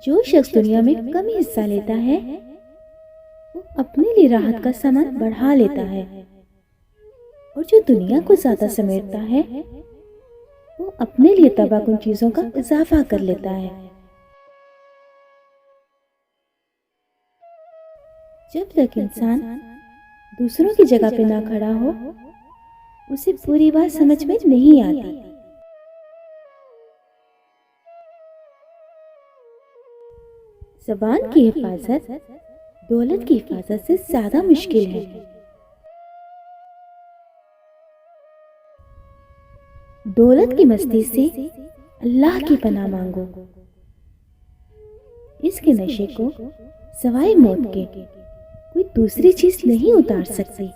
जो शख्स दुनिया में कम हिस्सा लेता है वो अपने लिए राहत का सामान बढ़ा लेता है, और जो दुनिया को ज्यादा समेटता है वो अपने लिए तबाहकुन चीजों का इजाफा कर लेता है। जब तक इंसान दूसरों की जगह पे ना खड़ा हो उसे पूरी बात समझ में नहीं आती। ज़बान की हिफाजत दौलत की हिफाजत से ज्यादा मुश्किल है। दौलत की मस्ती से अल्लाह की पनाह मांगो, इसके नशे को सवाए मौत के कोई दूसरी चीज नहीं उतार सकती।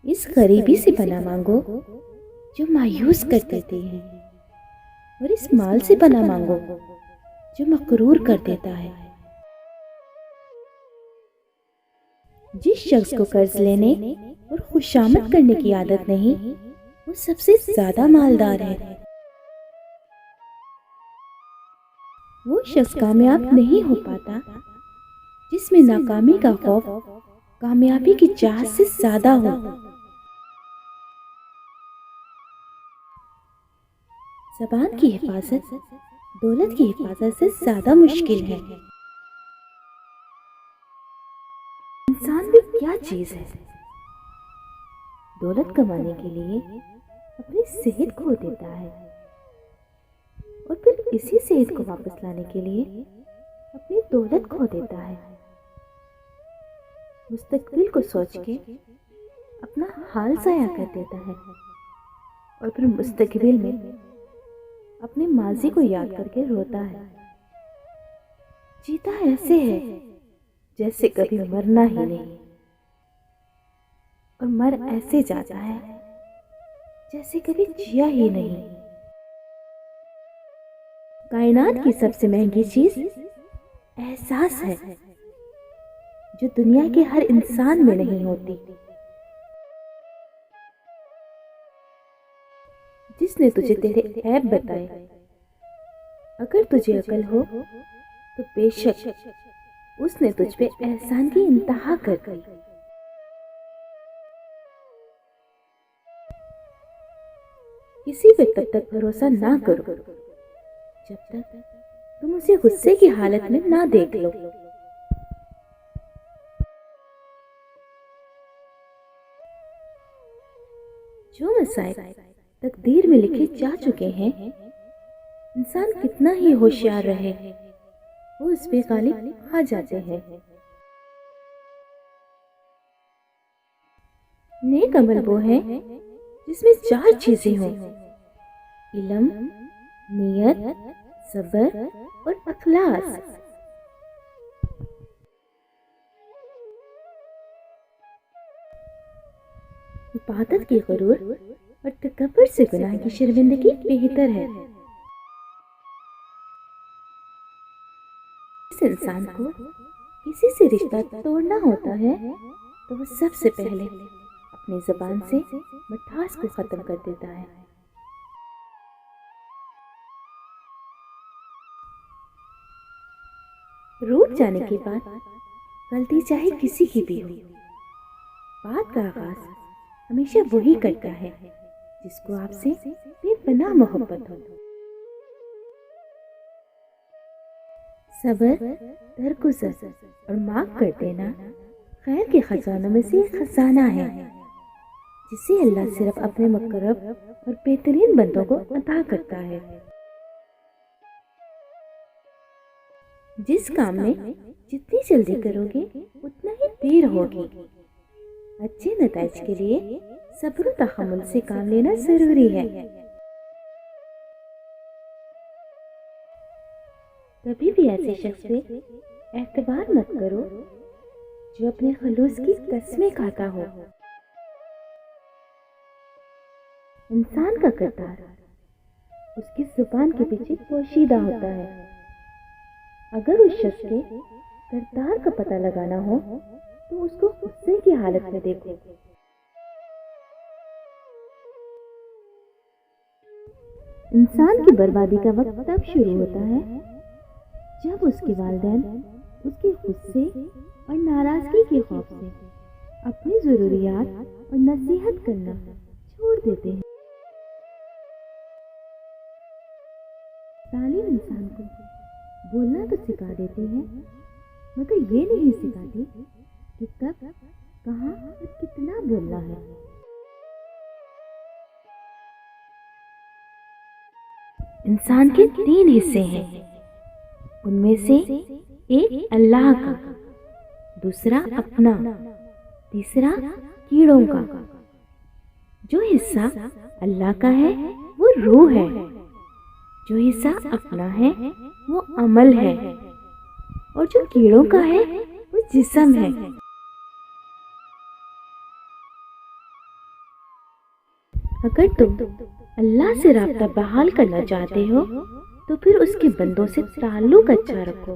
इस गरीबी से पनाह मांगो जो मायूस कर देती है, और इस माल से पनाह मांगो जो मकरूर कर देता है। जिस शख्स को कर्ज लेने और खुशामद करने की आदत नहीं वो सबसे ज्यादा मालदार है। वो शख्स कामयाब नहीं हो पाता जिसमें नाकामी का खौफ कामयाबी की चाह से ज्यादा हो। ज़बान की हिफाजत दौलत की हिफाजत से ज्यादा मुश्किल है। इंसान भी क्या चीज है, दौलत कमाने के लिए अपनी सेहत खो देता है और फिर इसी सेहत को वापस लाने के लिए अपनी दौलत खो देता है। मुस्तकबिल को सोच के अपना हाल ज़ाया कर देता है और फिर मुस्तकबिल में अपने माजी को याद करके रोता है। जीता ऐसे है जैसे कभी मरना ही नहीं, और मर ऐसे जाता है जैसे कभी जिया ही नहीं। कायनात की सबसे महंगी चीज एहसास है जो दुनिया के हर इंसान में नहीं होती। जिसने तुझे तेरे ऐब बताए, अगर तुझे अकल हो तो बेशक उसने तुझ पे एहसान की इंतहा कर दी। किसी पे तब तक भरोसा ना करो जब तक तुम उसे गुस्से की हालत में ना देख लो। जो मसाइल तकदीर में लिखे जा चुके हैं, इंसान कितना ही होशियार रहे वो उस पे गालिब आ जाते हैं। नेक अमल वो है जिसमें चार चीजें हों: इल्म, नियत, सब्र और अखलास। इबादत की गुरूर और तकब्बुर से गुनाह की शर्मिंदगी बेहतर है। इस इंसान को किसी से रिश्ता तोड़ना होता है तो वो सबसे पहले अपनी ज़बान से मिठास को खत्म कर देता है। रूठ जाने के बाद गलती चाहे किसी की भी हो, बात का आगाज हमेशा वही करता है जिसको आपसे बेपनाह मोहब्बत हो। सब्र, दरगुजर और माफ कर देना खैर के खजानों में से एक खजाना है जिसे अल्लाह सिर्फ अपने मुकर्रब और बेहतरीन बंदों को अता करता है। जिस काम में जितनी जल्दी करोगे उतना ही देर होगी। अच्छे नताइज के लिए सब्र और तहम्मुल से काम लेना जरूरी है। कभी भी ऐसे शख्स पे एतबार मत करो जो अपने खलूस की कस्में खाता हो। इंसान का किरदार उसकी जुबान के पीछे पोशीदा होता है। अगर उस शख्स के किरदार का पता लगाना हो तो उसको गुस्से की हालत में देखो। इंसान की बर्बादी का वक्त तब शुरू होता है जब उसके वालिदैन उसके गुस्से और नाराजगी के खौफ से अपनी जरूरियात और नसीहत करना छोड़ देते हैं। तालीम इंसान को बोलना तो सिखा देती है, मगर ये नहीं सिखाती कि कब, कहाँ और कितना बोलना है। इंसान के 3 हिस्से हैं। उनमें से एक अल्लाह का, दूसरा अपना, तीसरा कीड़ों का। जो हिस्सा अल्लाह का है वो रूह है, जो हिस्सा अपना है वो अमल है, और जो कीड़ों का है वो जिस्म है। अगर तुम अल्लाह से राब्ता बहाल करना चाहते हो तो फिर उसके बंदों से ताल्लुक अच्छा रखो।